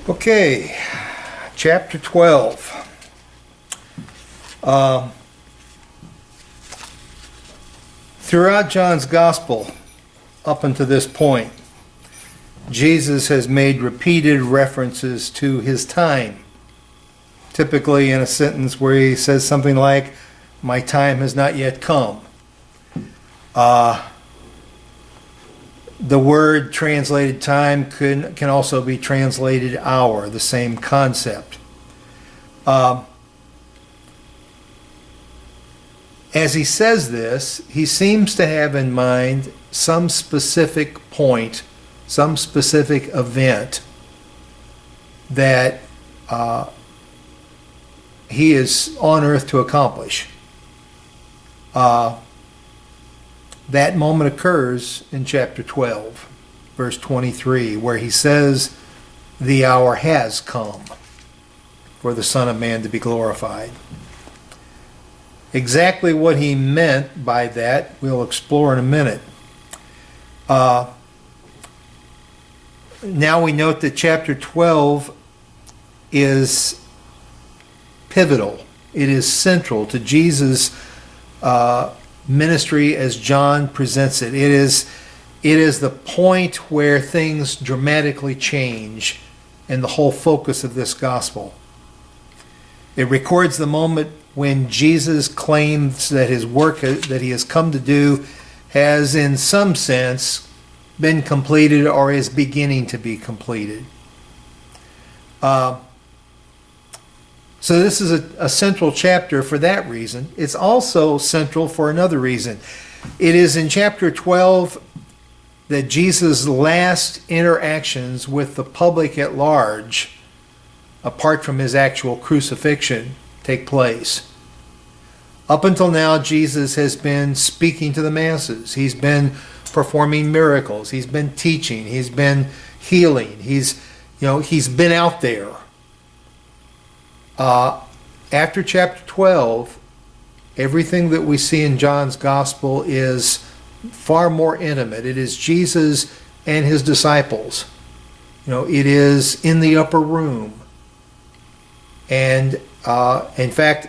Okay, chapter 12. Throughout John's Gospel, up until this point, Jesus has made repeated references to his time. Typically in a sentence where he says something like, "My time has not yet come." The word translated time can also be translated hour, the same concept. As he says this, he seems to have in mind some specific point, some specific event that he is on earth to accomplish. That moment occurs in chapter 12, verse 23, where he says, "The hour has come for the Son of Man to be glorified." Exactly what he meant by that, we'll explore in a minute. Now we note that chapter 12 is pivotal. It is central to Jesus' ministry as John presents it. It is the point where things dramatically change in the whole focus of this gospel. It records the moment when Jesus claims that his work that he has come to do has, in some sense, been completed or is beginning to be completed. So this is a central chapter for that reason. It's also central for another reason. It is in chapter 12 that Jesus' last interactions with the public at large, apart from his actual crucifixion, take place. Up until now, Jesus has been speaking to the masses. He's been performing miracles. He's been teaching. He's been healing. He's been out there. After chapter 12, everything that we see in John's gospel is far more intimate. It is Jesus and his disciples. It is in the upper room. And in fact,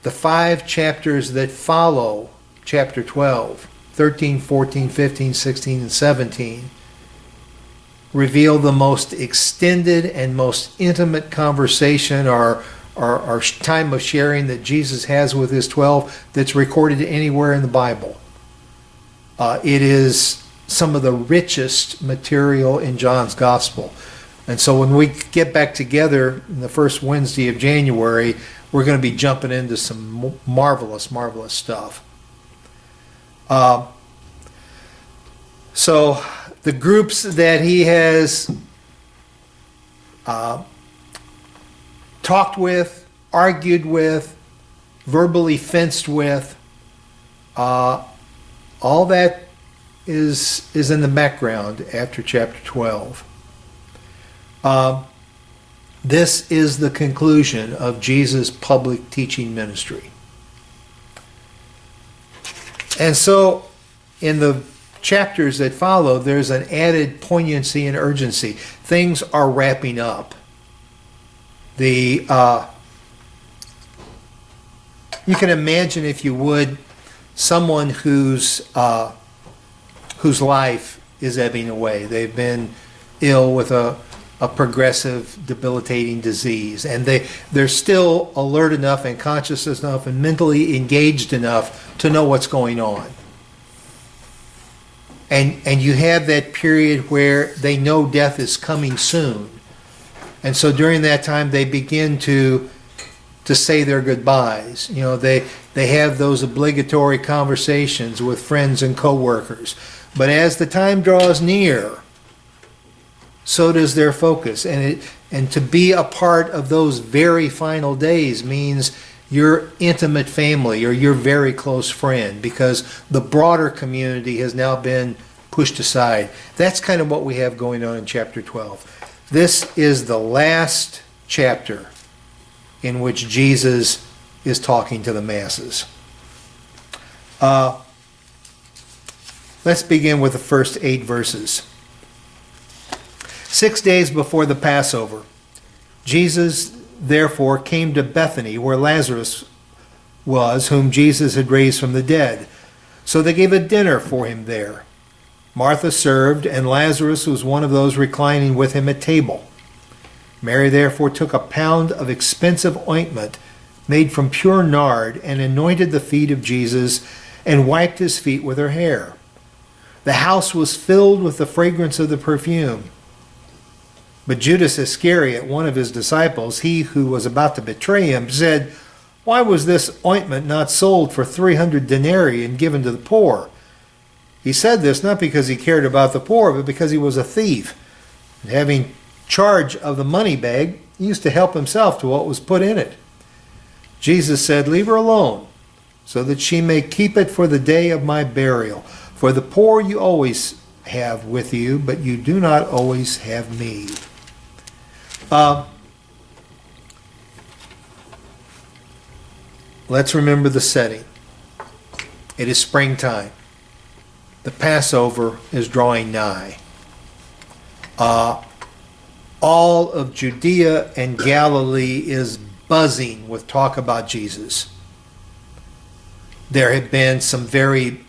the 5 chapters that follow chapter 12, 13, 14, 15, 16, and 17, reveal the most extended and most intimate conversation or time of sharing that Jesus has with his 12 that's recorded anywhere in the Bible. It is some of the richest material in John's Gospel. And so when we get back together in the first Wednesday of January, we're going to be jumping into some marvelous, marvelous stuff. So the groups that he has talked with, argued with, verbally fenced with, all that is in the background after chapter 12. This is the conclusion of Jesus' public teaching ministry. And so in the chapters that follow, there's an added poignancy and urgency. Things are wrapping up. You can imagine, if you would, someone whose life is ebbing away. They've been ill with a progressive, debilitating disease, and they're still alert enough and conscious enough and mentally engaged enough to know what's going on. And you have that period where they know death is coming soon. And so during that time, they begin to say their goodbyes. They have those obligatory conversations with friends and coworkers. But as the time draws near, so does their focus. And to be a part of those very final days means your intimate family or your very close friend, because the broader community has now been pushed aside. That's kind of what we have going on in chapter 12. This is the last chapter in which Jesus is talking to the masses. Let's begin with the first 8 verses. 6 days before the Passover, Jesus therefore came to Bethany, where Lazarus was, whom Jesus had raised from the dead. So they gave a dinner for him there. Martha served, and Lazarus was one of those reclining with him at table. Mary therefore took a pound of expensive ointment made from pure nard and anointed the feet of Jesus and wiped his feet with her hair. The house was filled with the fragrance of the perfume. But Judas Iscariot, one of his disciples, he who was about to betray him, said, "Why was this ointment not sold for 300 denarii and given to the poor?" He said this not because he cared about the poor, but because he was a thief. And having charge of the money bag, he used to help himself to what was put in it. Jesus said, "Leave her alone, so that she may keep it for the day of my burial. For the poor you always have with you, but you do not always have me." Let's remember the setting. It is springtime. The Passover is drawing nigh. All of Judea and Galilee is buzzing with talk about Jesus. There have been some very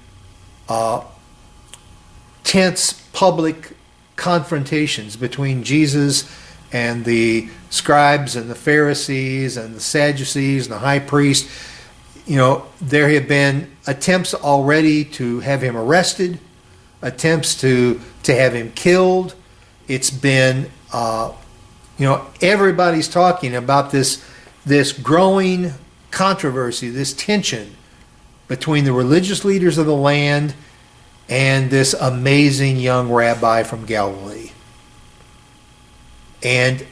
tense public confrontations between Jesus and the scribes and the Pharisees and the Sadducees and the high priest. There have been attempts already to have him arrested, attempts to have him killed. It's been, everybody's talking about this growing controversy, this tension between the religious leaders of the land and this amazing young rabbi from Galilee. And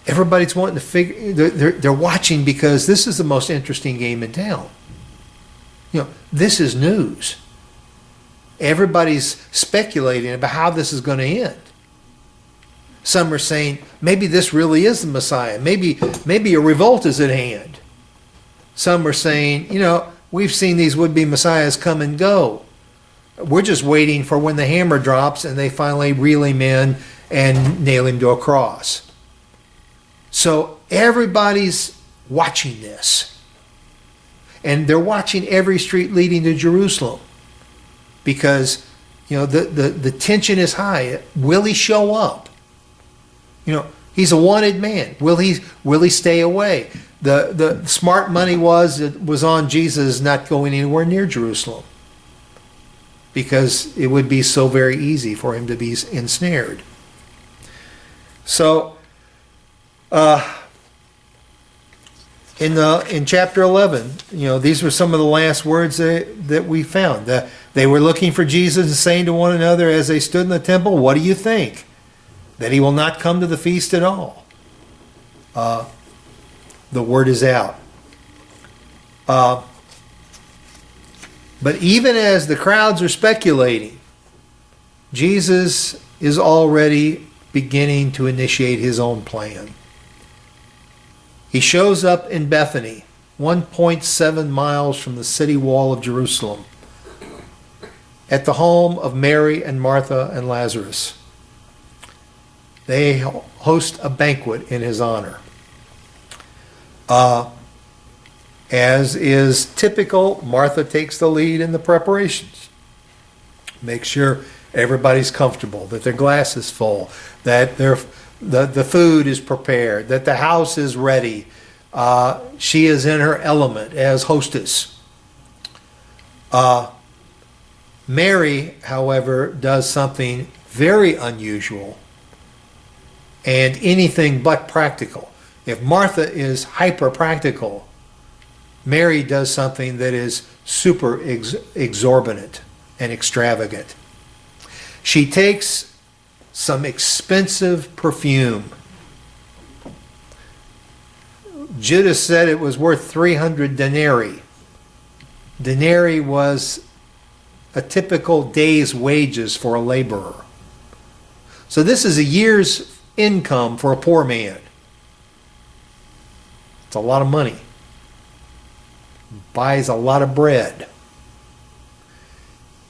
everybody's wanting to figure, they're watching because this is the most interesting game in town. This is news. Everybody's speculating about how this is going to end. Some are saying, maybe this really is the Messiah. Maybe a revolt is at hand. Some are saying, we've seen these would-be Messiahs come and go. We're just waiting for when the hammer drops and they finally reel him in and nail him to a cross. So everybody's watching this. And they're watching every street leading to Jerusalem. Because, the tension is high. Will he show up? He's a wanted man. Will he stay away? The smart money was on Jesus not going anywhere near Jerusalem, because it would be so very easy for him to be ensnared. So, in chapter 11, these were some of the last words that we found. They were looking for Jesus and saying to one another as they stood in the temple, "What do you think? That he will not come to the feast at all?" The word is out. But even as the crowds are speculating, Jesus is already beginning to initiate his own plan. He shows up in Bethany, 1.7 miles from the city wall of Jerusalem, at the home of Mary and Martha and Lazarus. They host a banquet in his honor. As is typical, Martha takes the lead in the preparations. Make sure everybody's comfortable, that their glass is full, that the food is prepared, that the house is ready. She is in her element as hostess. Mary, however, does something very unusual and anything but practical. If Martha is hyper practical, Mary does something that is super exorbitant and extravagant. She takes some expensive perfume. Judas said it was worth 300 denarii. Denarii was a typical day's wages for a laborer. So this is a year's income for a poor man. It's a lot of money. Buys a lot of bread.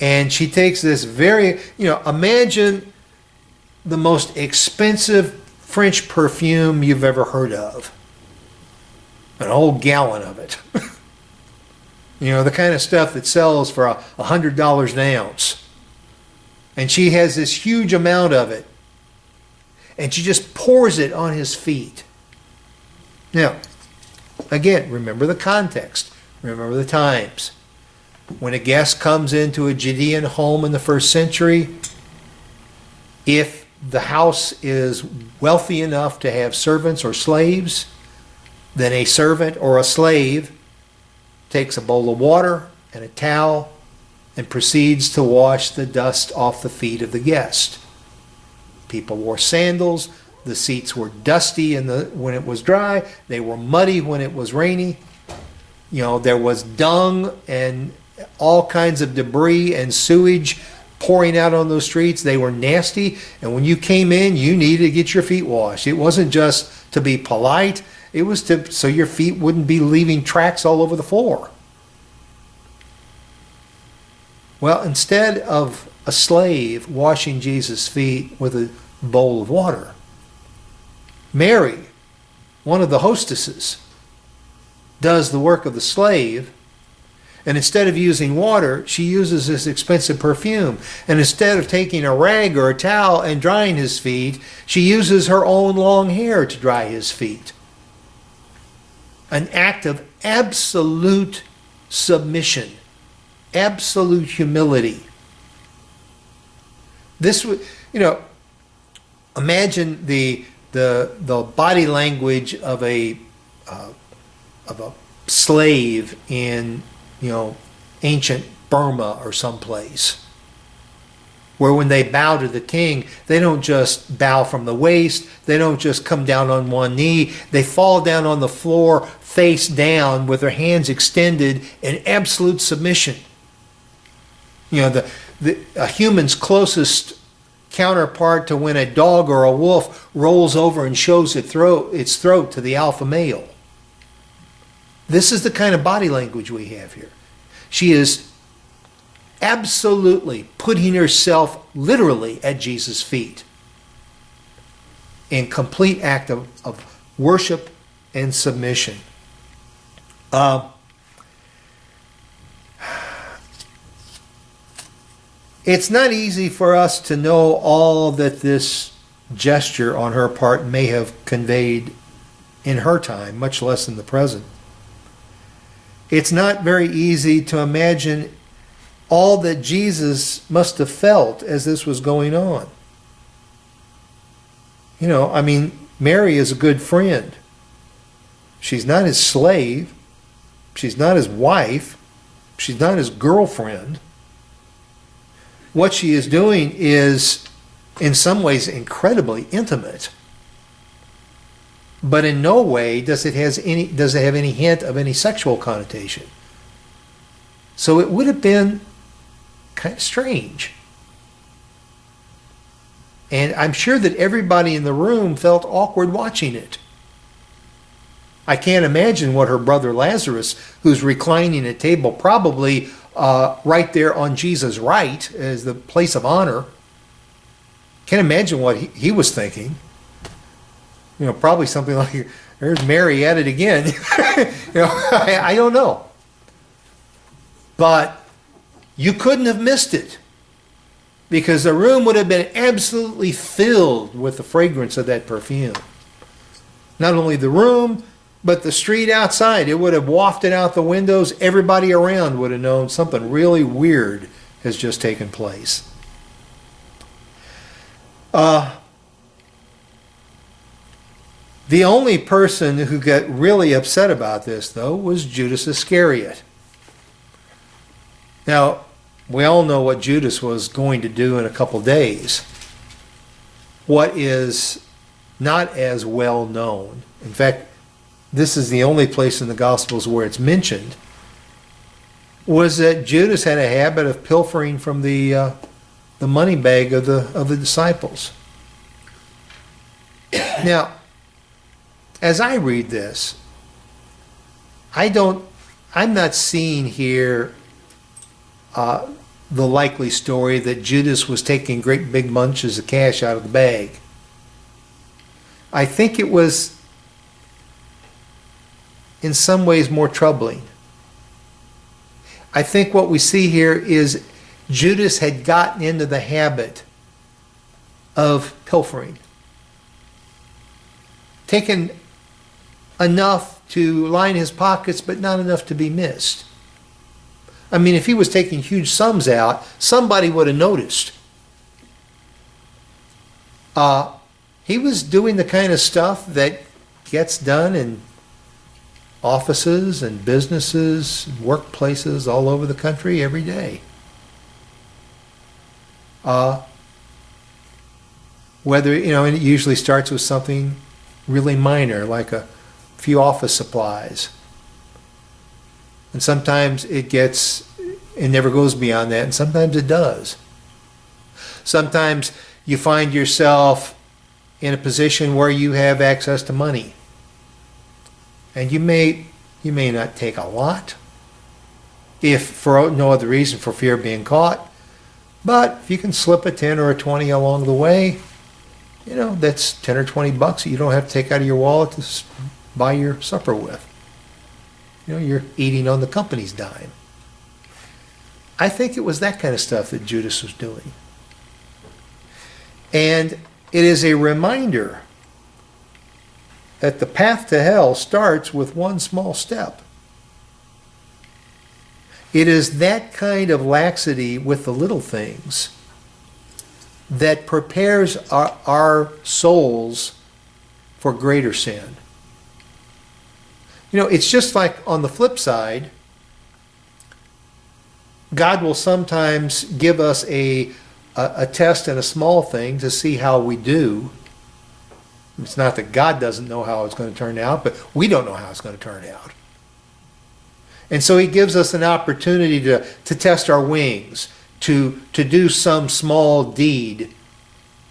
And she takes this very, imagine the most expensive French perfume you've ever heard of. An whole gallon of it. You know, the kind of stuff that sells for $100 an ounce. And she has this huge amount of it. And she just pours it on his feet. Now, again, remember the context. Remember the times. When a guest comes into a Judean home in the first century, if the house is wealthy enough to have servants or slaves, then a servant or a slave takes a bowl of water and a towel and proceeds to wash the dust off the feet of the guest. People wore sandals. The seats were dusty when it was dry. They were muddy when it was rainy. You know, there was dung and all kinds of debris and sewage pouring out on those streets. They were nasty. And when you came in, you needed to get your feet washed. It wasn't just to be polite. It was so your feet wouldn't be leaving tracks all over the floor. Well, instead of a slave washing Jesus' feet with a bowl of water, Mary, one of the hostesses, does the work of the slave, and instead of using water, she uses this expensive perfume. And instead of taking a rag or a towel and drying his feet, she uses her own long hair to dry his feet. An act of absolute submission, absolute humility. This would, you know, imagine the body language of a slave in, you know, ancient Burma or someplace, where when they bow to the king, they don't just bow from the waist, they don't just come down on one knee, they fall down on the floor face down with their hands extended in absolute submission. You know, a human's closest counterpart to when a dog or a wolf rolls over and shows its throat to the alpha male. This is the kind of body language we have here. She is absolutely putting herself literally at Jesus' feet in complete act of worship and submission. It's not easy for us to know all that this gesture on her part may have conveyed in her time, much less in the present. It's not very easy to imagine all that Jesus must have felt as this was going on. You know, I mean, Mary is a good friend. She's not his slave. She's not his wife. She's not his girlfriend. What she is doing is, in some ways, incredibly intimate. But in no way does it have any hint of any sexual connotation. So it would have been kind of strange. And I'm sure that everybody in the room felt awkward watching it. I can't imagine what her brother Lazarus, who's reclining at table, probably right there on Jesus' right as the place of honor. Can't imagine what he was thinking. You know, probably something like, there's Mary at it again. You know, I don't know. But you couldn't have missed it, because the room would have been absolutely filled with the fragrance of that perfume. Not only the room, but the street outside. It would have wafted out the windows. Everybody around would have known something really weird has just taken place. The only person who got really upset about this, though, was Judas Iscariot. Now, we all know what Judas was going to do in a couple days. What is not as well known, in fact, this is the only place in the Gospels where it's mentioned, was that Judas had a habit of pilfering from the money bag of the disciples. Now, as I read this, I'm not seeing here the likely story that Judas was taking great big bunches of cash out of the bag. I think it was in some ways more troubling. I think what we see here is Judas had gotten into the habit of pilfering, taken enough to line his pockets, but not enough to be missed. I mean, if he was taking huge sums out, somebody would have noticed. He was doing the kind of stuff that gets done in offices and businesses, workplaces all over the country every day. Whether, and it usually starts with something really minor, like a few office supplies. And sometimes it never goes beyond that, and sometimes it does. Sometimes you find yourself in a position where you have access to money. And you may not take a lot, if for no other reason, for fear of being caught. But if you can slip a 10 or a 20 along the way, that's 10 or 20 bucks that you don't have to take out of your wallet to buy your supper with. You're eating on the company's dime. I think it was that kind of stuff that Judas was doing. And it is a reminder that the path to hell starts with one small step. It is that kind of laxity with the little things that prepares our souls for greater sin. It's just like on the flip side, God will sometimes give us a test in a small thing to see how we do. It's not that God doesn't know how it's going to turn out, but we don't know how it's going to turn out. And so he gives us an opportunity to test our wings, to do some small deed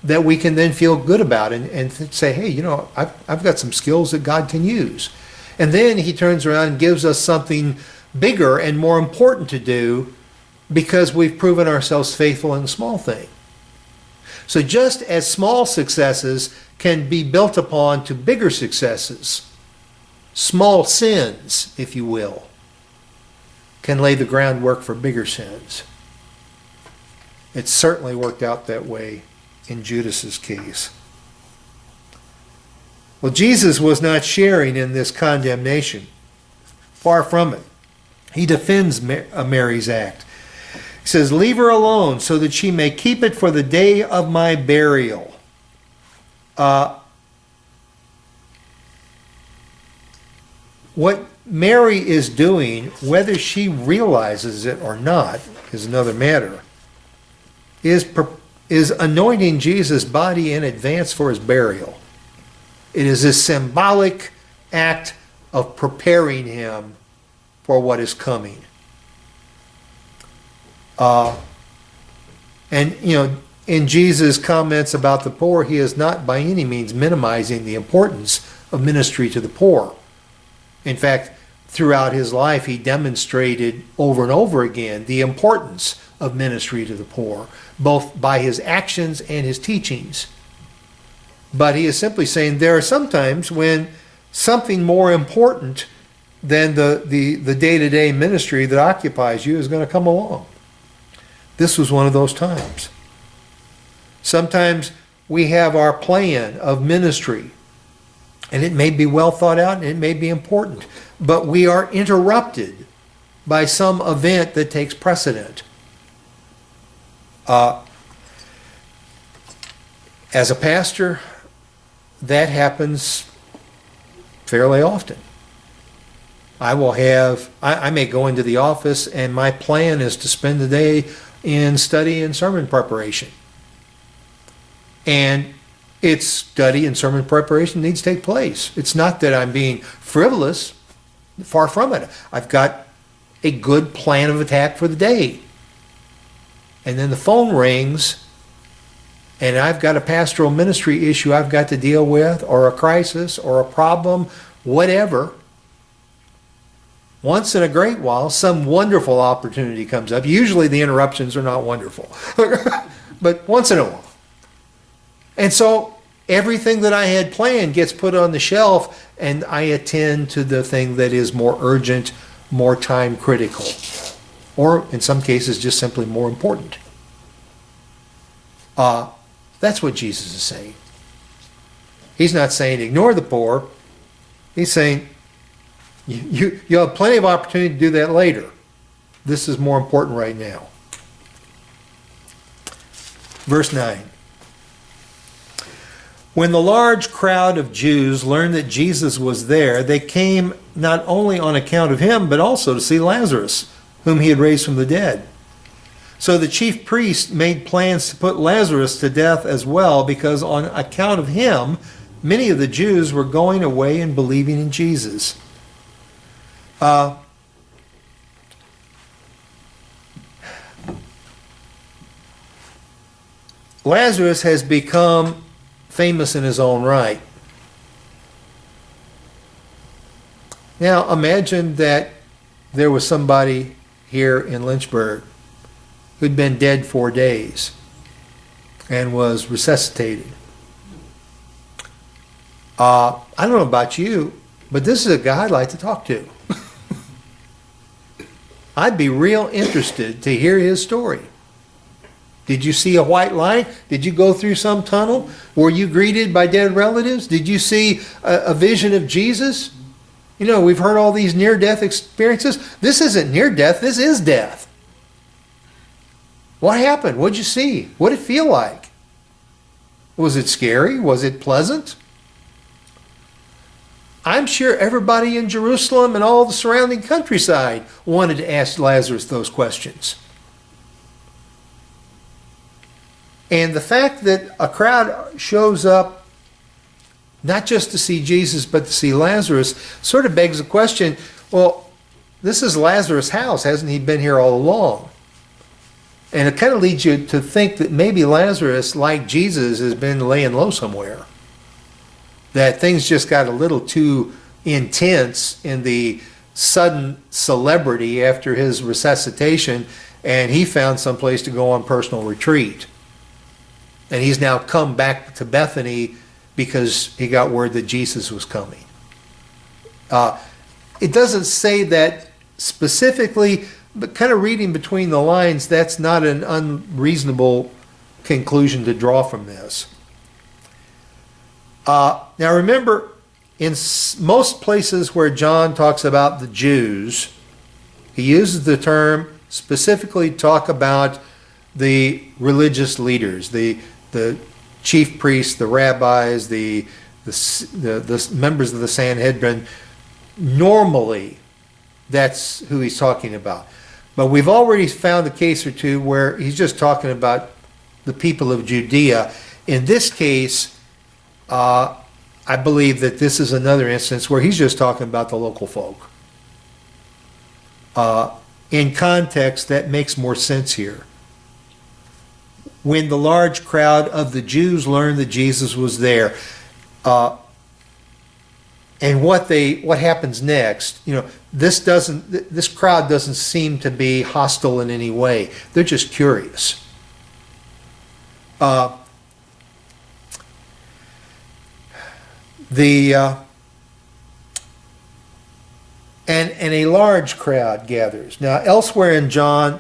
that we can then feel good about and say, hey, I've got some skills that God can use. And then he turns around and gives us something bigger and more important to do because we've proven ourselves faithful in the small thing. So just as small successes can be built upon to bigger successes, small sins, if you will, can lay the groundwork for bigger sins. It certainly worked out that way in Judas's case. Well, Jesus was not sharing in this condemnation. Far from it. He defends Mary's act. He says, leave her alone so that she may keep it for the day of my burial. What Mary is doing, whether she realizes it or not, is another matter, is anointing Jesus' body in advance for his burial. It is a symbolic act of preparing him for what is coming. In Jesus' comments about the poor, he is not by any means minimizing the importance of ministry to the poor. In fact, throughout his life, he demonstrated over and over again the importance of ministry to the poor, both by his actions and his teachings. But he is simply saying there are some times when something more important than the day-to-day ministry that occupies you is going to come along. This was one of those times. Sometimes we have our plan of ministry, and it may be well thought out and it may be important, but we are interrupted by some event that takes precedent. As a pastor, that happens fairly often. I may go into the office and my plan is to spend the day in study and sermon preparation. And it's study and sermon preparation needs to take place. It's not that I'm being frivolous, far from it. I've got a good plan of attack for the day. And then the phone rings and I've got a pastoral ministry issue I've got to deal with, or a crisis, or a problem, whatever. Once in a great while, some wonderful opportunity comes up. Usually the interruptions are not wonderful, but once in a while. And so Everything that I had planned gets put on the shelf, and I attend to the thing that is more urgent, more time critical, or in some cases just simply more important. That's what Jesus is saying. He's not saying ignore the poor. He's saying you'll have plenty of opportunity to do that later. This is more important right now. Verse 9. When the large crowd of Jews learned that Jesus was there, they came not only on account of him, but also to see Lazarus, whom he had raised from the dead. So the chief priests made plans to put Lazarus to death as well, because on account of him, many of the Jews were going away and believing in Jesus. Lazarus has become famous in his own right. Now imagine that there was somebody here in Lynchburg who'd been dead 4 days and was resuscitated. I don't know about you, but this is a guy I'd like to talk to. I'd be real interested to hear his story. Did you see a white light? Did you go through some tunnel? Were you greeted by dead relatives? Did you see a vision of Jesus? You know, we've heard all these near-death experiences. This isn't near-death, this is death. What happened? What did you see? What did it feel like? Was it scary? Was it pleasant? I'm sure everybody in Jerusalem and all the surrounding countryside wanted to ask Lazarus those questions. And the fact that a crowd shows up not just to see Jesus but to see Lazarus sort of begs the question, well, this is Lazarus' house. Hasn't he been here all along? And it kind of leads you to think that maybe Lazarus, like Jesus, has been laying low somewhere. That things just got a little too intense in the sudden celebrity after his resuscitation, and he found some place to go on personal retreat. And he's now come back to Bethany because he got word that Jesus was coming. It doesn't say that specifically, but kind of reading between the lines, that's not an unreasonable conclusion to draw from this. Now remember, in most places where John talks about the Jews, he uses the term specifically to talk about the religious leaders, the chief priests, the rabbis, the members of the Sanhedrin. Normally, that's who he's talking about. But we've already found a case or two where he's just talking about the people of Judea. In this case, I believe that this is another instance where he's just talking about the local folk. In context, that makes more sense here. When the large crowd of the Jews learned that Jesus was there, and what happens next, you know, this crowd doesn't seem to be hostile in any way. They're just curious. And a large crowd gathers. Now, elsewhere in John,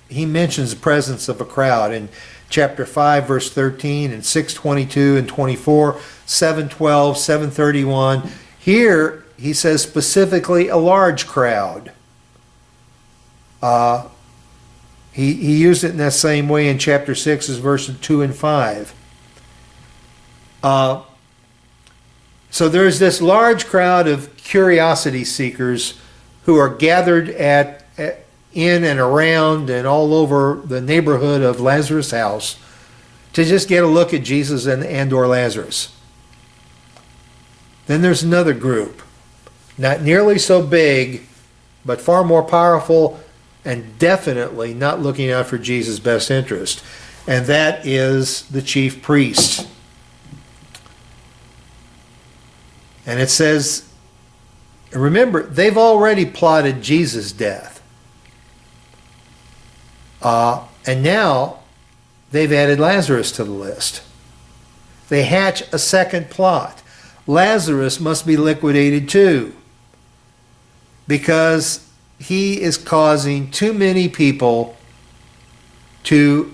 he mentions the presence of a crowd in chapter 5, verse 13, and 6:22 and 24, 7:12, 7:31. Here, he says specifically a large crowd. He used it in that same way in chapter 6, verses 2 and 5. So there's this large crowd of curiosity seekers who are gathered in and around and all over the neighborhood of Lazarus' house to just get a look at Jesus and or Lazarus. Then there's another group, not nearly so big, but far more powerful and definitely not looking out for Jesus' best interest. And that is the chief priests. And it says, remember, they've already plotted Jesus' death. And now they've added Lazarus to the list. They hatch a second plot. Lazarus must be liquidated too, because he is causing too many people to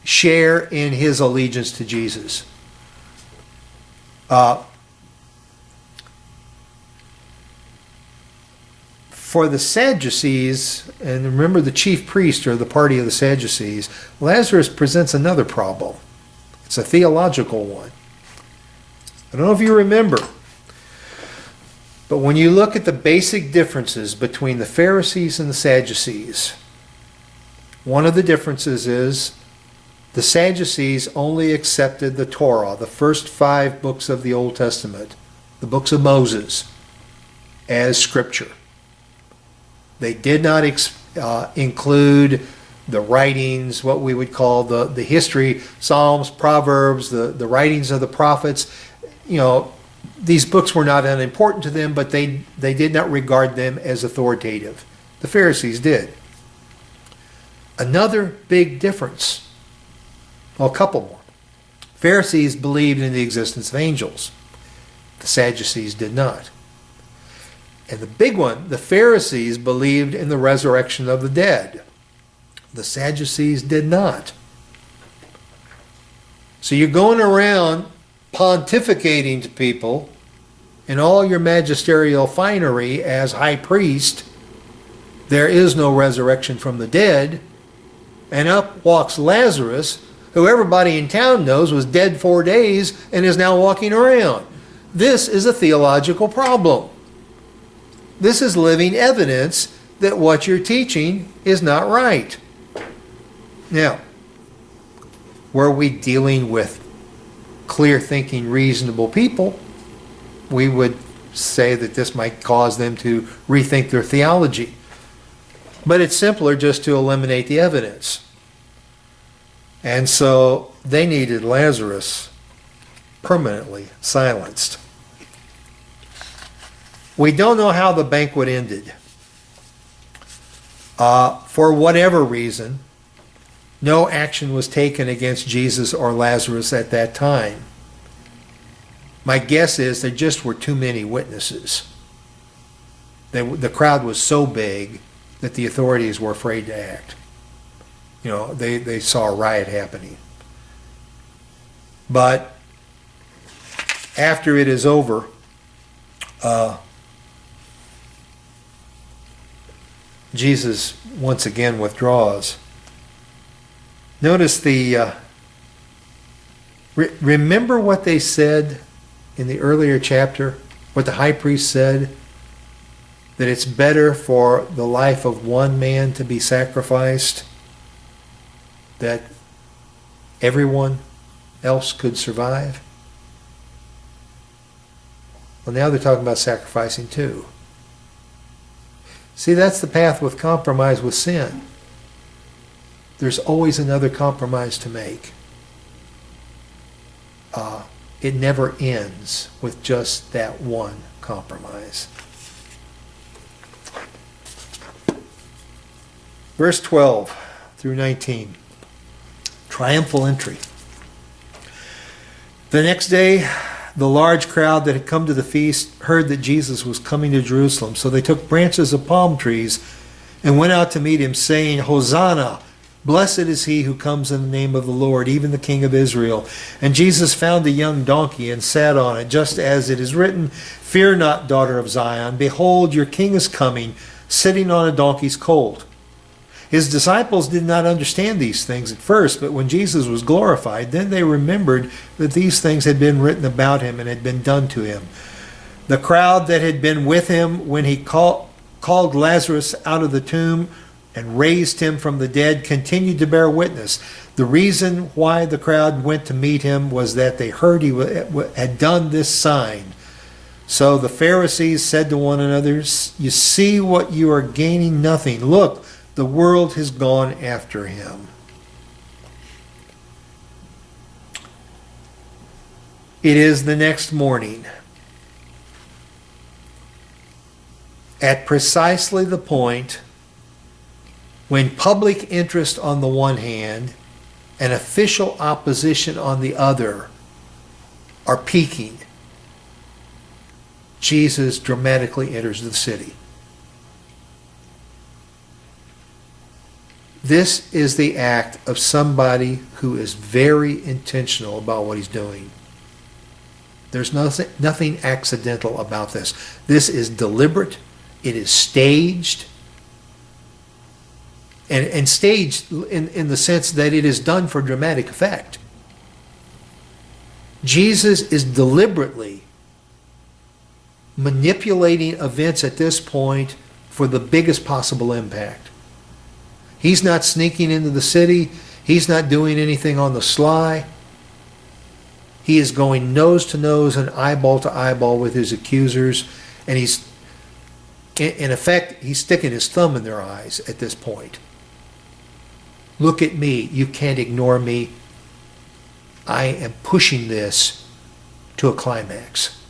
share in his allegiance to Jesus. For the Sadducees, and remember the chief priest are the party of the Sadducees, Lazarus presents another problem. It's a theological one. I don't know if you remember, but when you look at the basic differences between the Pharisees and the Sadducees, one of the differences is the Sadducees only accepted the Torah, the first 5 books of the Old Testament, the books of Moses, as scripture. They did not include the writings, what we would call the history, Psalms, Proverbs, the writings of the prophets. These books were not unimportant to them, but they did not regard them as authoritative. The Pharisees did. Another big difference, well, a couple more. Pharisees believed in the existence of angels. The Sadducees did not. And the big one, the Pharisees believed in the resurrection of the dead. The Sadducees did not. So you're going around pontificating to people in all your magisterial finery as high priest. There is no resurrection from the dead. And up walks Lazarus, who everybody in town knows was dead 4 days and is now walking around. This is a theological problem. This is living evidence that what you're teaching is not right. Now, were we dealing with clear-thinking, reasonable people, we would say that this might cause them to rethink their theology. But it's simpler just to eliminate the evidence. And so they needed Lazarus permanently silenced. We don't know how the banquet ended. For whatever reason, no action was taken against Jesus or Lazarus at that time. My guess is there just were too many witnesses. The crowd was so big that the authorities were afraid to act. They saw a riot happening. But after it is over, Jesus once again withdraws. Notice remember what they said in the earlier chapter, what the high priest said, that it's better for the life of one man to be sacrificed, that everyone else could survive. Well, now they're talking about sacrificing two. See, that's the path with compromise with sin. There's always another compromise to make. It never ends with just that one compromise. Verse 12 through 19. Triumphal entry. The next day, the large crowd that had come to the feast heard that Jesus was coming to Jerusalem. So they took branches of palm trees and went out to meet him, saying, Hosanna! Blessed is he who comes in the name of the Lord, even the King of Israel. And Jesus found a young donkey and sat on it, just as it is written, Fear not, daughter of Zion. Behold, your king is coming, sitting on a donkey's colt. His disciples did not understand these things at first, but when Jesus was glorified, then they remembered that these things had been written about him and had been done to him. The crowd that had been with him when he called Lazarus out of the tomb and raised him from the dead continued to bear witness. The reason why the crowd went to meet him was that they heard he had done this sign. So the Pharisees said to one another, You see what you are gaining? Nothing. Look, the world has gone after him. It is the next morning, at precisely the point when public interest on the one hand and official opposition on the other are peaking, Jesus dramatically enters the city. This is the act of somebody who is very intentional about what he's doing. There's nothing accidental about this. This is deliberate. It is staged. And staged in the sense that it is done for dramatic effect. Jesus is deliberately manipulating events at this point for the biggest possible impact. He's not sneaking into the city. He's not doing anything on the sly. He is going nose to nose and eyeball to eyeball with his accusers. And he's, in effect, he's sticking his thumb in their eyes at this point. Look at me. You can't ignore me. I am pushing this to a climax.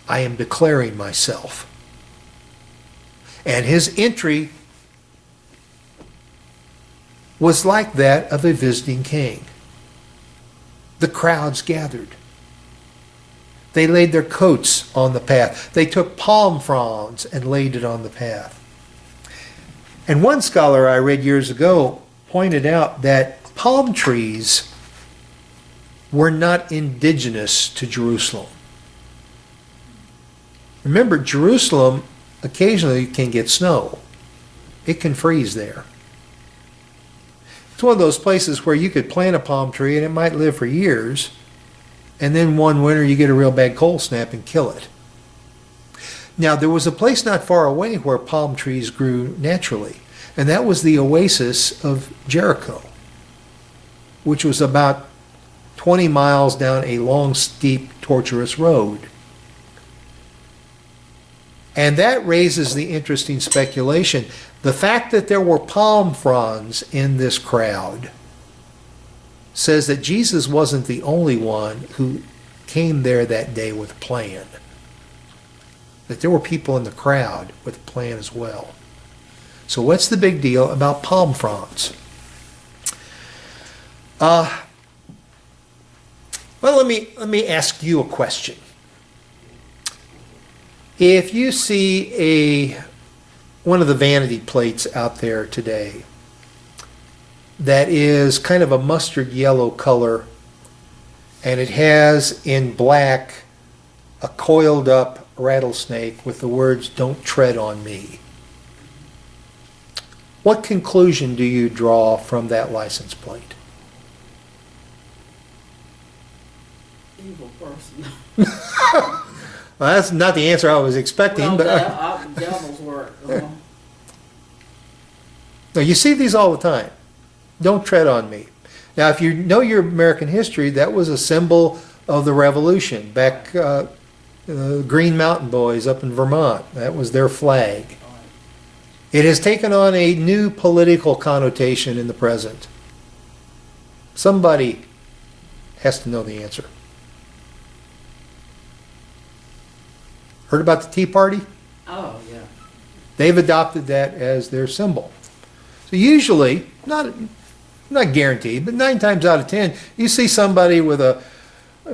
I am declaring myself. And his entry was like that of a visiting king. The crowds gathered. They laid their coats on the path. They took palm fronds and laid it on the path. And one scholar I read years ago pointed out that palm trees were not indigenous to Jerusalem. Remember, Jerusalem occasionally can get snow. It can freeze there. It's one of those places where you could plant a palm tree and it might live for years, and then one winter you get a real bad cold snap and kill it. Now, there was a place not far away where palm trees grew naturally, and that was the oasis of Jericho, which was about 20 miles down a long, steep, tortuous road. And that raises the interesting speculation. The fact that there were palm fronds in this crowd says that Jesus wasn't the only one who came there that day with a plan. That there were people in the crowd with a plan as well. So what's the big deal about palm fronds? Well, let me ask you a question. If you see one of the vanity plates out there today that is kind of a mustard yellow color, and it has in black a coiled up rattlesnake with the words, "Don't tread on me," what conclusion do you draw from that license plate? Evil person. Well, that's not the answer I was expecting. Well, but devil's work. No, you see these all the time. Don't tread on me. Now, if you know your American history, that was a symbol of the Revolution. Back, the Green Mountain Boys up in Vermont, that was their flag. It has taken on a new political connotation in the present. Somebody has to know the answer. Heard about the Tea Party? Oh, yeah. They've adopted that as their symbol. So usually, not guaranteed, but 9 times out of 10, you see somebody with a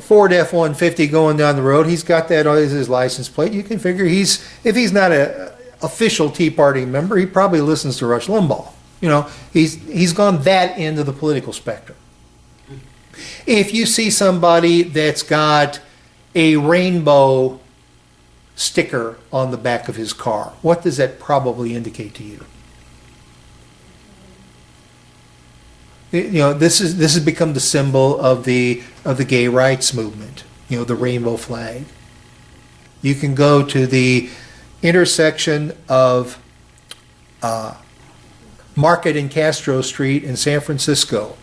Ford F-150 going down the road. He's got that as his license plate. You can figure if he's not an official Tea Party member, he probably listens to Rush Limbaugh. You know, he's gone that end of the political spectrum. If you see somebody that's got a rainbow sticker on the back of his car, what does that probably indicate to you? You know, this has become the symbol of the gay rights movement. You know, the rainbow flag. You can go to the intersection of Market and Castro Street in San Francisco,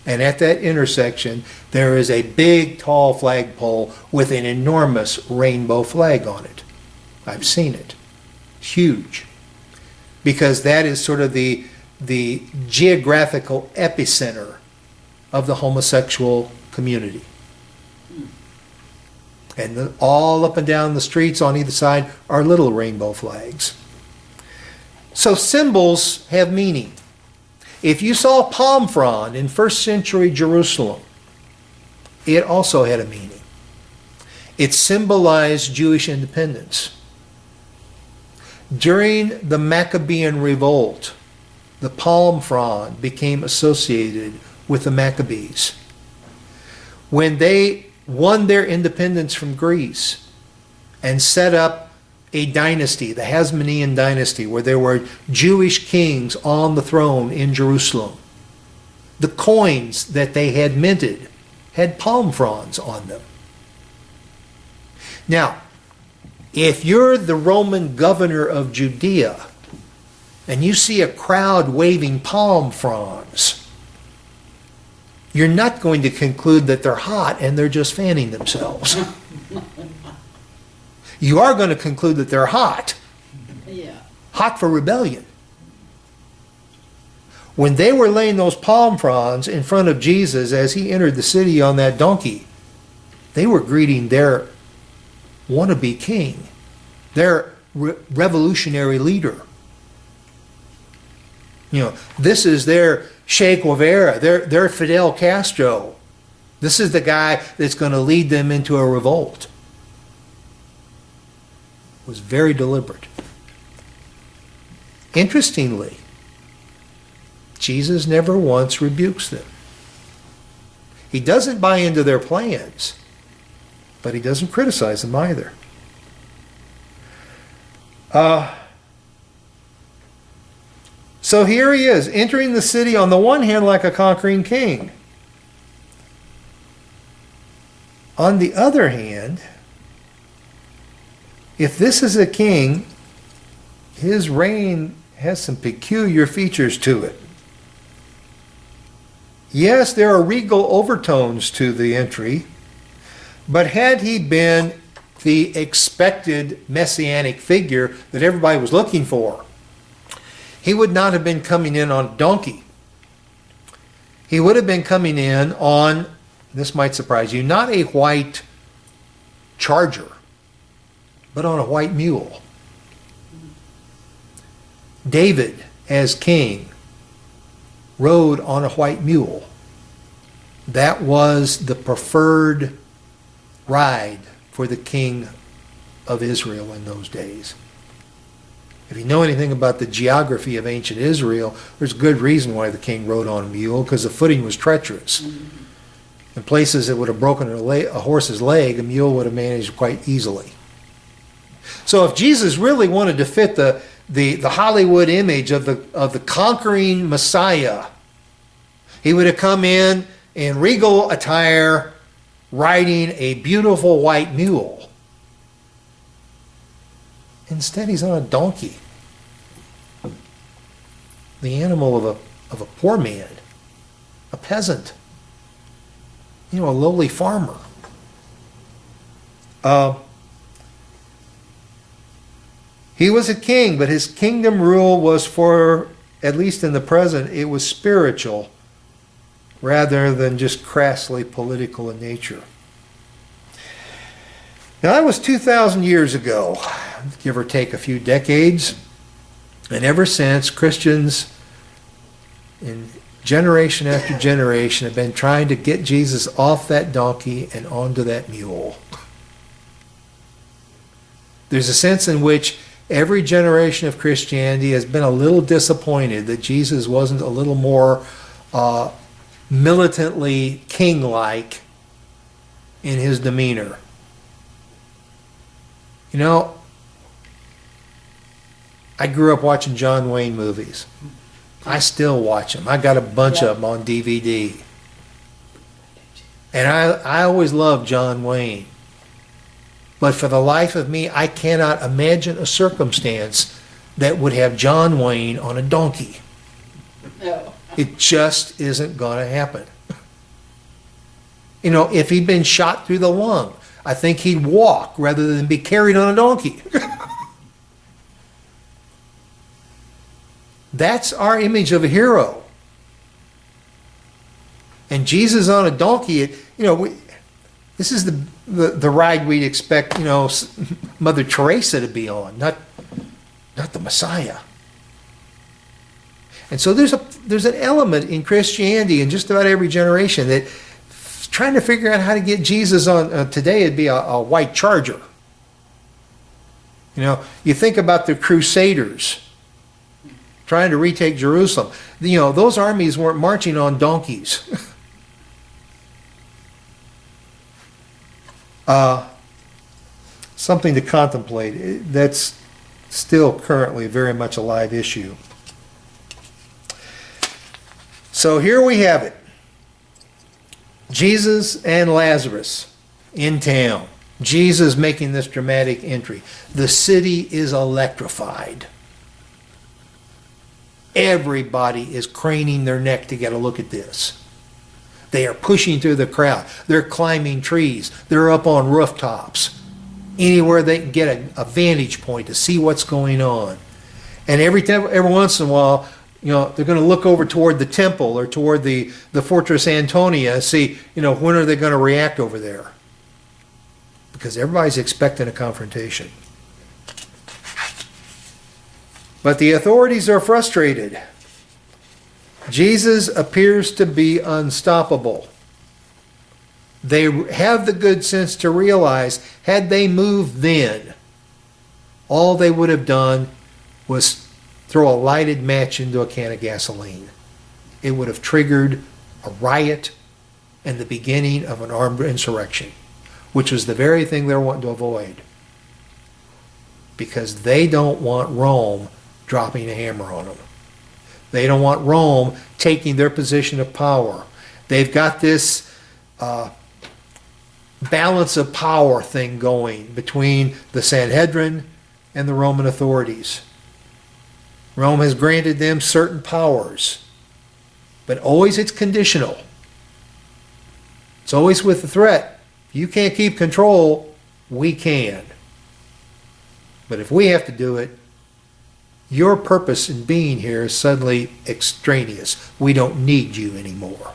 and at that intersection there is a big, tall flagpole with an enormous rainbow flag on it. I've seen it. Huge, because that is sort of the geographical epicenter of the homosexual community. And all up and down the streets on either side are little rainbow flags. So symbols have meaning. If you saw a palm frond in first century Jerusalem, it also had a meaning. It symbolized Jewish independence. During the Maccabean revolt, the palm frond became associated with the Maccabees. When they won their independence from Greece and set up a dynasty, the Hasmonean dynasty, where there were Jewish kings on the throne in Jerusalem, the coins that they had minted had palm fronds on them. Now, if you're the Roman governor of Judea and you see a crowd waving palm fronds, you're not going to conclude that they're hot and they're just fanning themselves. You are going to conclude that they're hot. Yeah. Hot for rebellion. When they were laying those palm fronds in front of Jesus as he entered the city on that donkey, they were greeting their wannabe king, their revolutionary leader. You know, this is their Che Guevara, their Fidel Castro. This is the guy that's going to lead them into a revolt. It was very deliberate. Interestingly, Jesus never once rebukes them. He doesn't buy into their plans, but he doesn't criticize them either. So here he is, entering the city on the one hand like a conquering king. On the other hand, if this is a king, his reign has some peculiar features to it. Yes, there are regal overtones to the entry, but had he been the expected messianic figure that everybody was looking for, he would not have been coming in on a donkey. He would have been coming in on, this might surprise you, not a white charger, but on a white mule. David, as king, rode on a white mule. That was the preferred ride for the king of Israel in those days. If you know anything about the geography of ancient Israel, there's good reason why the king rode on a mule, because the footing was treacherous. In places that would have broken a horse's leg, a mule would have managed quite easily. So if Jesus really wanted to fit the Hollywood image of the conquering Messiah, he would have come in regal attire, riding a beautiful white mule. Instead, he's on a donkey, the animal of a poor man, a peasant, a lowly farmer. He was a king, but his kingdom rule was for, at least in the present, it was spiritual rather than just crassly political in nature. Now, that was 2,000 years ago, give or take a few decades. And ever since, Christians in generation after generation have been trying to get Jesus off that donkey and onto that mule. There's a sense in which every generation of Christianity has been a little disappointed that Jesus wasn't a little more militantly king-like in his demeanor. I grew up watching John Wayne movies. I still watch them. I got a bunch of them on DVD. And I always loved John Wayne. But for the life of me, I cannot imagine a circumstance that would have John Wayne on a donkey. No. It just isn't going to happen. If he'd been shot through the lung, I think he'd walk rather than be carried on a donkey. That's our image of a hero. And Jesus on a donkey, this is the ride we'd expect, Mother Teresa to be on, not the Messiah. And so there's an element in Christianity in just about every generation that trying to figure out how to get Jesus on, today it'd be a white charger. You know, you think about the Crusaders trying to retake Jerusalem. You know, those armies weren't marching on donkeys. Something to contemplate. That's still currently very much a live issue. So here we have it. Jesus and Lazarus in town. Jesus making this dramatic entry. The city is electrified. Everybody is craning their neck to get a look at this. They are pushing through the crowd. They're climbing trees. They're up on rooftops. Anywhere they can get a vantage point to see what's going on. And every once in a while, you know, they're going to look over toward the temple or toward the Fortress Antonia, see, you know, when are they going to react over there? Because everybody's expecting a confrontation. But the authorities are frustrated. Jesus appears to be unstoppable. They have the good sense to realize, had they moved then, all they would have done was throw a lighted match into a can of gasoline. It would have triggered a riot and the beginning of an armed insurrection, which was the very thing they're wanting to avoid. Because they don't want Rome dropping a hammer on them. They don't want Rome taking their position of power. They've got this balance of power thing going between the Sanhedrin and the Roman authorities. Rome has granted them certain powers, but always it's conditional. It's always with the threat. If you can't keep control, we can. But if we have to do it, your purpose in being here is suddenly extraneous. We don't need you anymore.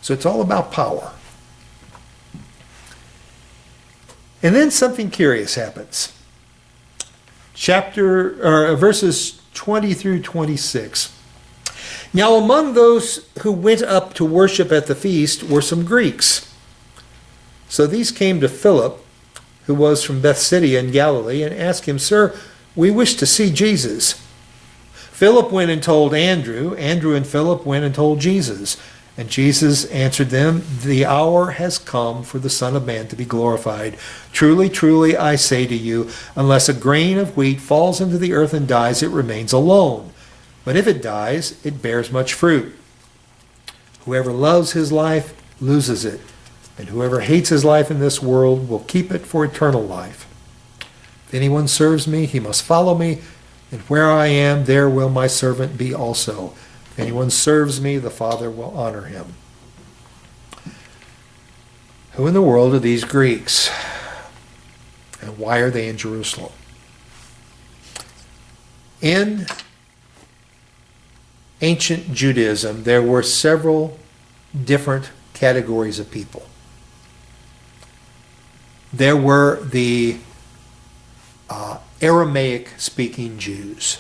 So it's all about power. And then something curious happens. Verses 20 through 26. Now among those who went up to worship at the feast were some Greeks. So these came to Philip, who was from Bethsaida in Galilee, and asked him, "Sir, we wish to see Jesus." Philip went and told Andrew. Andrew and Philip went and told Jesus. And Jesus answered them, "The hour has come for the Son of Man to be glorified. Truly, truly, I say to you, unless a grain of wheat falls into the earth and dies, it remains alone. But if it dies, it bears much fruit. Whoever loves his life loses it, and whoever hates his life in this world will keep it for eternal life. If anyone serves me, he must follow me, and where I am, there will my servant be also. If anyone serves me, the Father will honor him." Who in the world are these Greeks? And why are they in Jerusalem? In ancient Judaism, there were several different categories of people. There were the Aramaic-speaking Jews.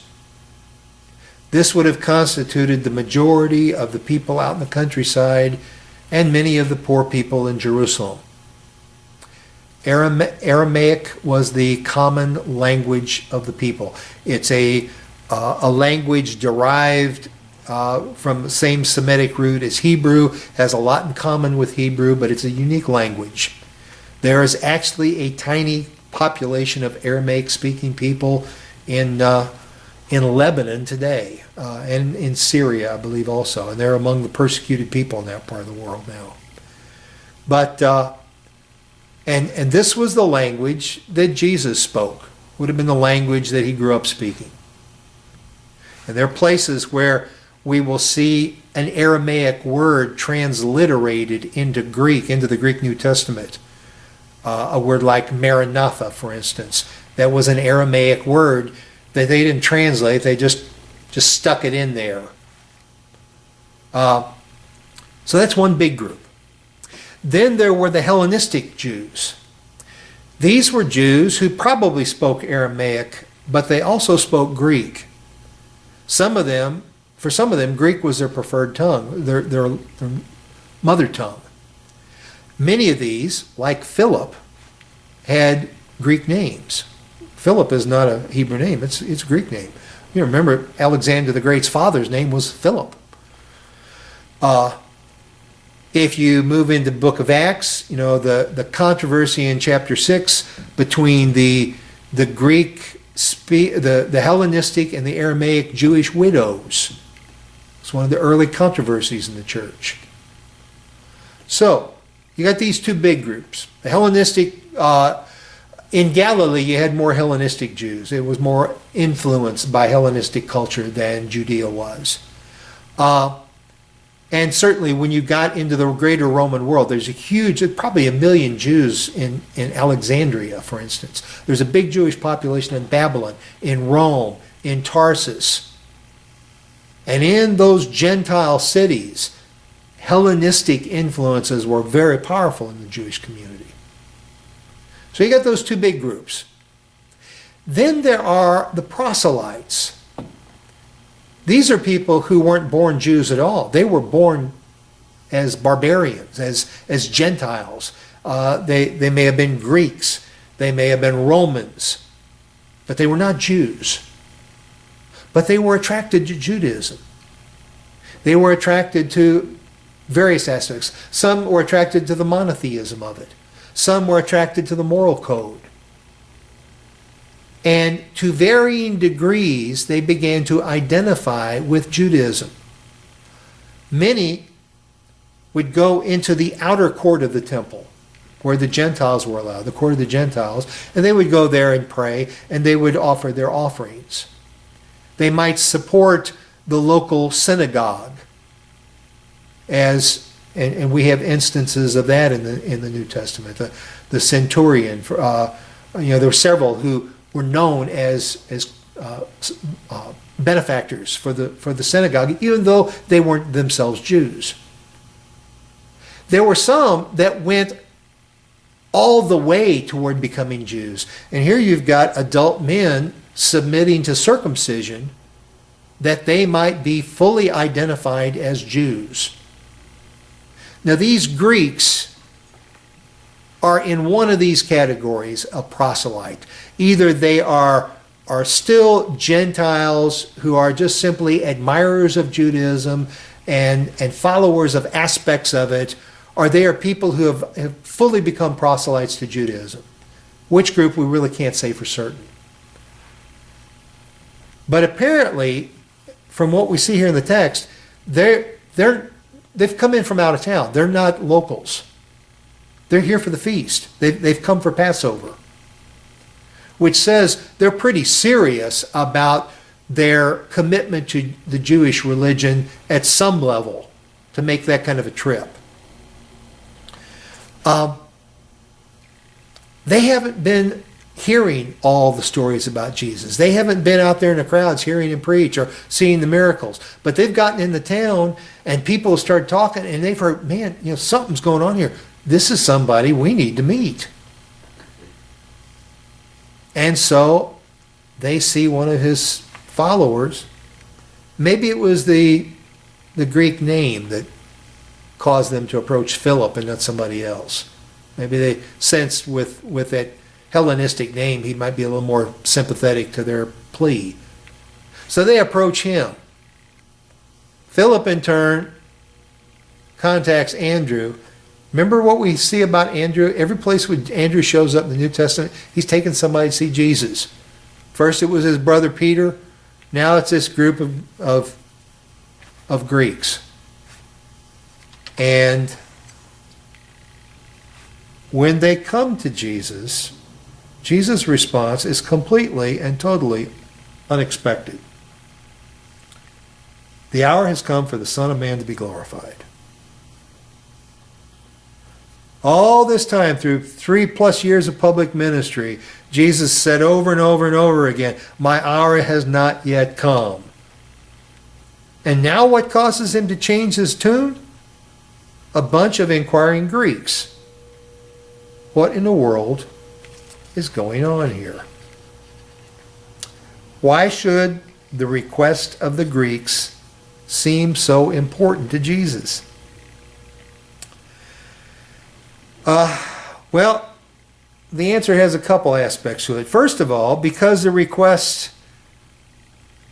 This would have constituted the majority of the people out in the countryside and many of the poor people in Jerusalem. Aramaic was the common language of the people. It's a language derived from the same Semitic root as Hebrew, has a lot in common with Hebrew, but it's a unique language. There is actually a tiny population of Aramaic-speaking people in Lebanon today, and in Syria, I believe also, and they're among the persecuted people in that part of the world now. But and this was the language that Jesus spoke. Would have been the language that he grew up speaking. And there are places where we will see an Aramaic word transliterated into Greek, into the Greek New Testament. A word like Maranatha, for instance, that was an Aramaic word that they didn't translate, they just stuck it in there. So that's one big group. Then there were the Hellenistic Jews. These were Jews who probably spoke Aramaic, but they also spoke Greek. For some of them, Greek was their preferred tongue, their mother tongue. Many of these, like Philip, had Greek names. Philip is not a Hebrew name, it's a Greek name. You remember Alexander the Great's father's name was Philip. If you move into the book of Acts, the controversy in chapter 6 between the Greek, the Hellenistic and the Aramaic Jewish widows. It's one of the early controversies in the church. So, you got these two big groups. The Hellenistic, in Galilee you had more Hellenistic Jews. It was more influenced by Hellenistic culture than Judea was. And certainly when you got into the greater Roman world, there's probably 1 million Jews in Alexandria, for instance. There's a big Jewish population in Babylon, in Rome, in Tarsus. And in those Gentile cities, Hellenistic influences were very powerful in the Jewish community. So you got those two big groups. Then there are the proselytes. These are people who weren't born Jews at all. They were born as barbarians, as Gentiles. They may have been Greeks. They may have been Romans. But they were not Jews. But they were attracted to Judaism. They were attracted to various aspects. Some were attracted to the monotheism of it. Some were attracted to the moral code. And to varying degrees, they began to identify with Judaism. Many would go into the outer court of the temple, where the Gentiles were allowed, the court of the Gentiles, and they would go there and pray, and they would offer their offerings. They might support the local synagogue, and we have instances of that in the New Testament. The centurion, there were several who were known as benefactors for the synagogue, even though they weren't themselves Jews. There were some that went all the way toward becoming Jews. And here you've got adult men submitting to circumcision that they might be fully identified as Jews. Now these Greeks are in one of these categories of proselyte. Either they are still Gentiles who are just simply admirers of Judaism and followers of aspects of it, or they are people who have fully become proselytes to Judaism. Which group we really can't say for certain. But apparently, from what we see here in the text, they've come in from out of town. They're not locals. They're here for the feast. They've come for Passover. Which says they're pretty serious about their commitment to the Jewish religion at some level to make that kind of a trip. They haven't been hearing all the stories about Jesus. They haven't been out there in the crowds hearing him preach or seeing the miracles. But they've gotten in the town and people start talking and they've heard, man, something's going on here. This is somebody we need to meet. And so they see one of his followers. Maybe it was the Greek name that caused them to approach Philip and not somebody else. Maybe they sensed with that Hellenistic name he might be a little more sympathetic to their plea. So they approach him. Philip in turn contacts Andrew. Remember what we see about Andrew? Every place where Andrew shows up in the New Testament, he's taking somebody to see Jesus. First it was his brother Peter. Now it's this group of Greeks. And when they come to Jesus, Jesus' response is completely and totally unexpected. The hour has come for the Son of Man to be glorified. All this time, through 3+ years of public ministry, Jesus said over and over and over again, my hour has not yet come. And now what causes him to change his tune? A bunch of inquiring Greeks. What in the world is going on here? Why should the request of the Greeks seem so important to Jesus? Well, the answer has a couple aspects to it. First of all, because the request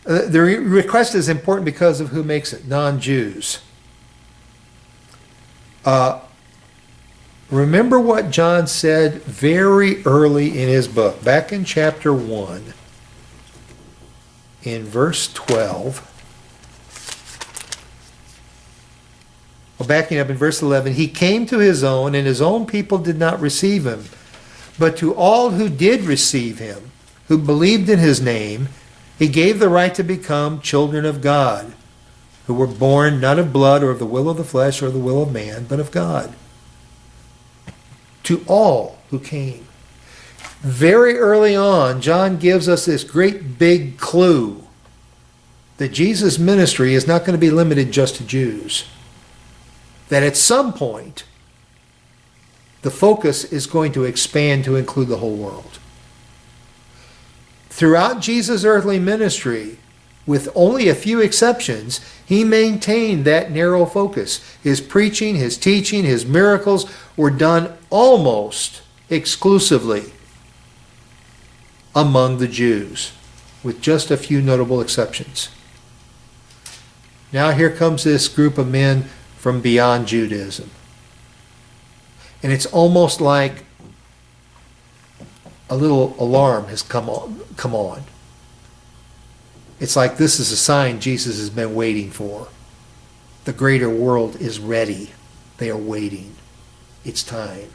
is important because of who makes it, non-Jews. Remember what John said very early in his book, back in chapter 1, in verse 12. Well, backing up in verse 11, he came to his own, and his own people did not receive him. But to all who did receive him, who believed in his name, he gave the right to become children of God, who were born not of blood or of the will of the flesh or the will of man, but of God. To all who came. Very early on, John gives us this great big clue that Jesus' ministry is not going to be limited just to Jews. That at some point, the focus is going to expand to include the whole world. Throughout Jesus' earthly ministry, with only a few exceptions, he maintained that narrow focus. His preaching, his teaching, his miracles were done almost exclusively among the Jews, with just a few notable exceptions. Now here comes this group of men from beyond Judaism. And it's almost like a little alarm has come on. It's like this is a sign Jesus has been waiting for. The greater world is ready. They are waiting. It's time.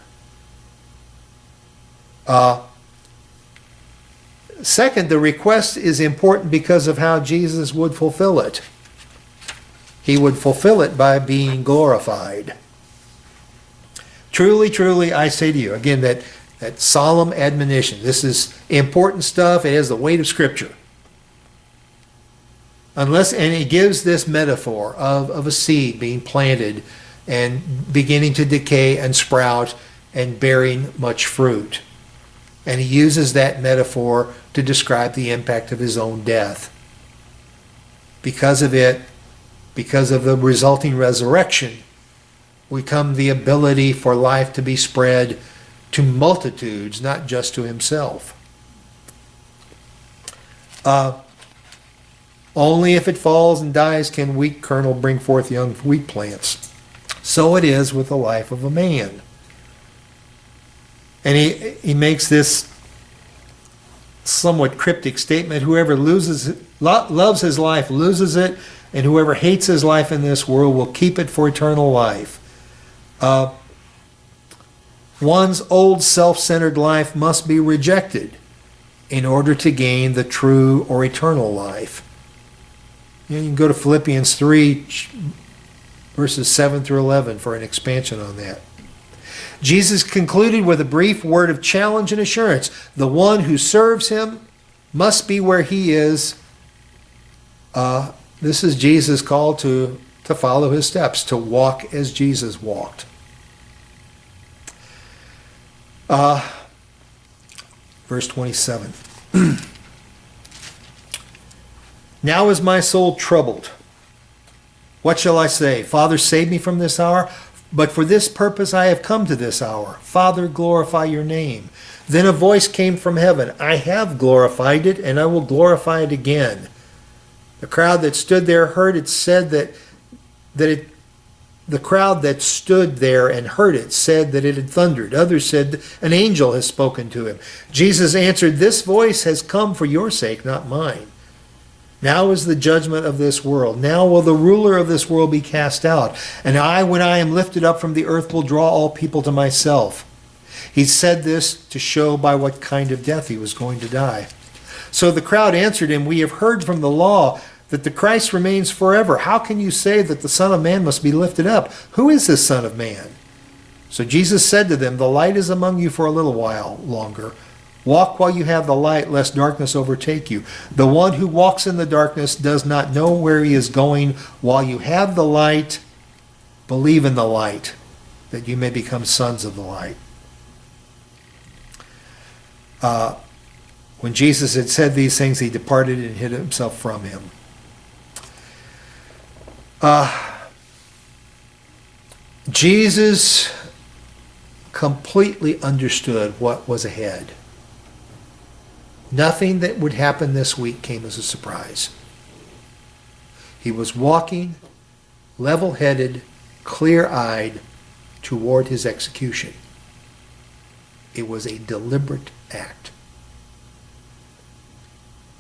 Second, the request is important because of how Jesus would fulfill it. He would fulfill it by being glorified. Truly, truly, I say to you, again, that solemn admonition. This is important stuff. It has the weight of Scripture. And it gives this metaphor of a seed being planted and beginning to decay and sprout and bearing much fruit. And he uses that metaphor to describe the impact of his own death. Because of it, because of the resulting resurrection, we come the ability for life to be spread to multitudes, not just to himself. Only if it falls and dies can wheat kernel bring forth young wheat plants. So it is with the life of a man. And he makes this somewhat cryptic statement: whoever loves his life loses it, and whoever hates his life in this world will keep it for eternal life. One's old self-centered life must be rejected in order to gain the true or eternal life. You can go to Philippians 3, verses 7 through 11 for an expansion on that. Jesus concluded with a brief word of challenge and assurance. The one who serves him must be where he is. This is Jesus' call to follow his steps, to walk as Jesus walked. Verse 27. Now is my soul troubled. What shall I say? Father, save me from this hour. But for this purpose I have come to this hour. Father, glorify your name. Then a voice came from heaven. I have glorified it, and I will glorify it again. The crowd that stood there heard it said the crowd that stood there and heard it said that it had thundered. Others said, an angel has spoken to him. Jesus answered, this voice has come for your sake, not mine. Now is the judgment of this world. Now will the ruler of this world be cast out. And I, when I am lifted up from the earth, will draw all people to myself. He said this to show by what kind of death he was going to die. So the crowd answered him, we have heard from the law that the Christ remains forever. How can you say that the Son of Man must be lifted up? Who is this Son of Man? So Jesus said to them, the light is among you for a little while longer. Walk while you have the light, lest darkness overtake you. The one who walks in the darkness does not know where he is going. While you have the light, believe in the light, that you may become sons of the light. When Jesus had said these things, he departed and hid himself from him. Jesus completely understood what was ahead. Nothing that would happen this week came as a surprise. He was walking, level-headed, clear-eyed, toward his execution. It was a deliberate act.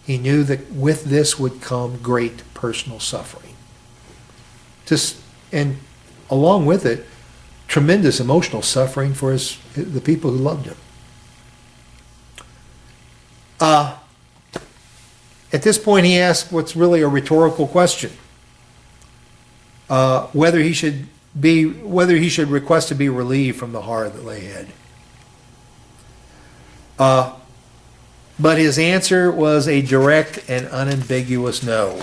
He knew that with this would come great personal suffering. And along with it, tremendous emotional suffering for the people who loved him. At this point, he asks what's really a rhetorical question: whether he should request to be relieved from the horror that lay ahead. But his answer was a direct and unambiguous no.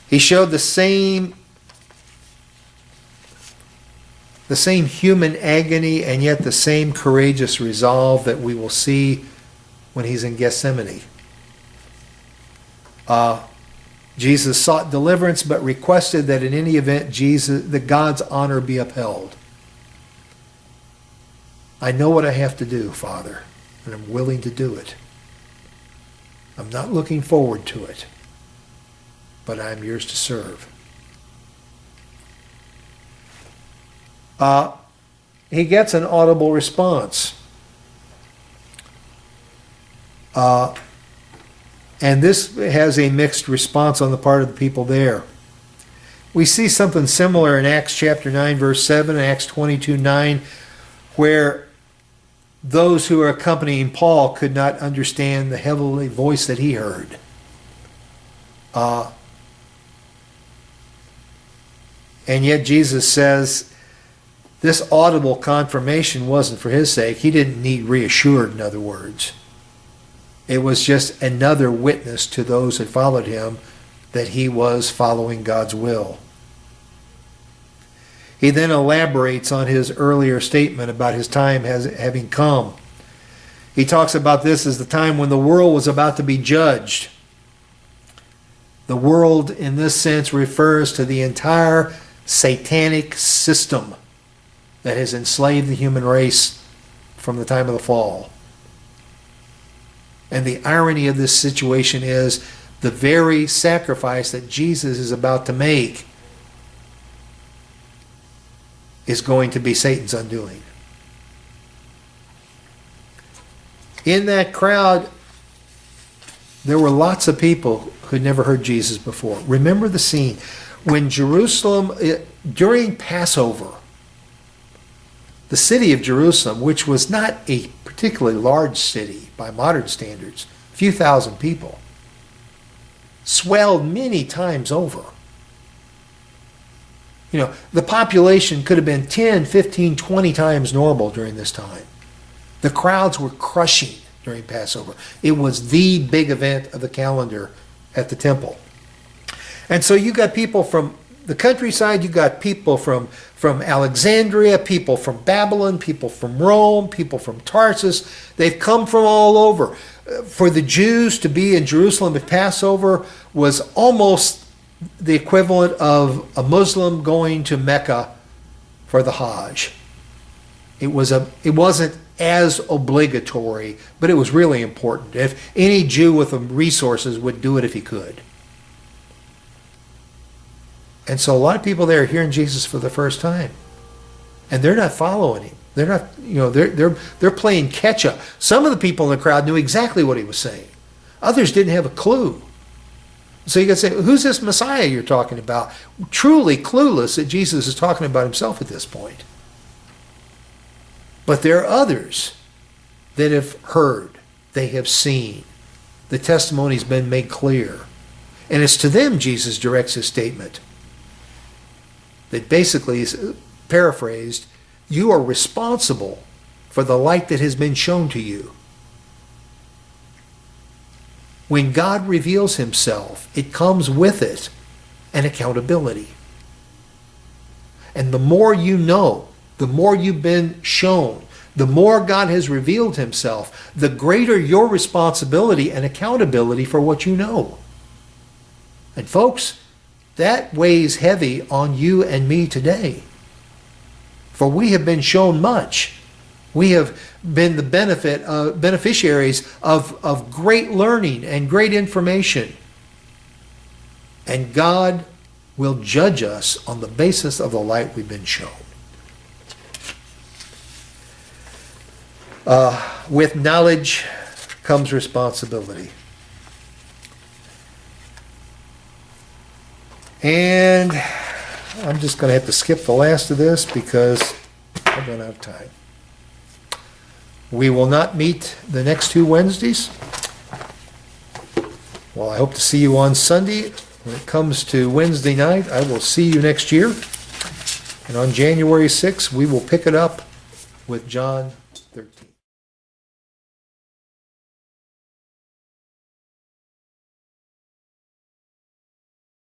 He showed the same human agony and yet the same courageous resolve that we will see when he's in Gethsemane. Jesus sought deliverance but requested that in any event that God's honor be upheld. I know what I have to do, Father, and I'm willing to do it. I'm not looking forward to it, but I am yours to serve. He gets an audible response. And this has a mixed response on the part of the people there. We see something similar in Acts chapter 9, verse 7, and Acts 22:9, where those who were accompanying Paul could not understand the heavenly voice that he heard. And yet Jesus says this audible confirmation wasn't for his sake. He didn't need reassured, in other words. It was just another witness to those that followed him that he was following God's will. He then elaborates on his earlier statement about his time having come. He talks about this as the time when the world was about to be judged. The world, in this sense, refers to the entire satanic system that has enslaved the human race from the time of the fall. And the irony of this situation is the very sacrifice that Jesus is about to make is going to be Satan's undoing. In that crowd, there were lots of people who had never heard Jesus before. Remember the scene when Jerusalem, during Passover, the city of Jerusalem, which was not a particularly large city by modern standards, a few thousand people, swelled many times over. You know, the population could have been 10, 15, 20 times normal during this time. The crowds were crushing during Passover. It was the big event of the calendar at the temple. And so you got people from the countryside, you got people from Alexandria, people from Babylon, people from Rome, people from Tarsus. They've come from all over. For the Jews to be in Jerusalem at Passover was almost the equivalent of a Muslim going to Mecca for the Hajj. It wasn't as obligatory, but it was really important. If any Jew with the resources would do it if he could. And so a lot of people there are hearing Jesus for the first time, and they're not following him. They're not, they're playing catch up. Some of the people in the crowd knew exactly what he was saying. Others didn't have a clue. So you got to say, who's this Messiah you're talking about? Truly clueless that Jesus is talking about himself at this point. But there are others that have heard, they have seen. The testimony's been made clear. And it's to them Jesus directs his statement. That basically is paraphrased, you are responsible for the light that has been shown to you. When God reveals himself, it comes with it an accountability. And the more you know, the more you've been shown, the more God has revealed himself, the greater your responsibility and accountability for what you know. And folks, that weighs heavy on you and me today. For we have been shown much. We have been the beneficiaries of great learning and great information. And God will judge us on the basis of the light we've been shown. With knowledge comes responsibility. And I'm just going to have to skip the last of this because I don't have time. We will not meet the next 2 Wednesdays. Well, I hope to see you on Sunday. When it comes to Wednesday night, I will see you next year. And on January 6th, we will pick it up with John 13.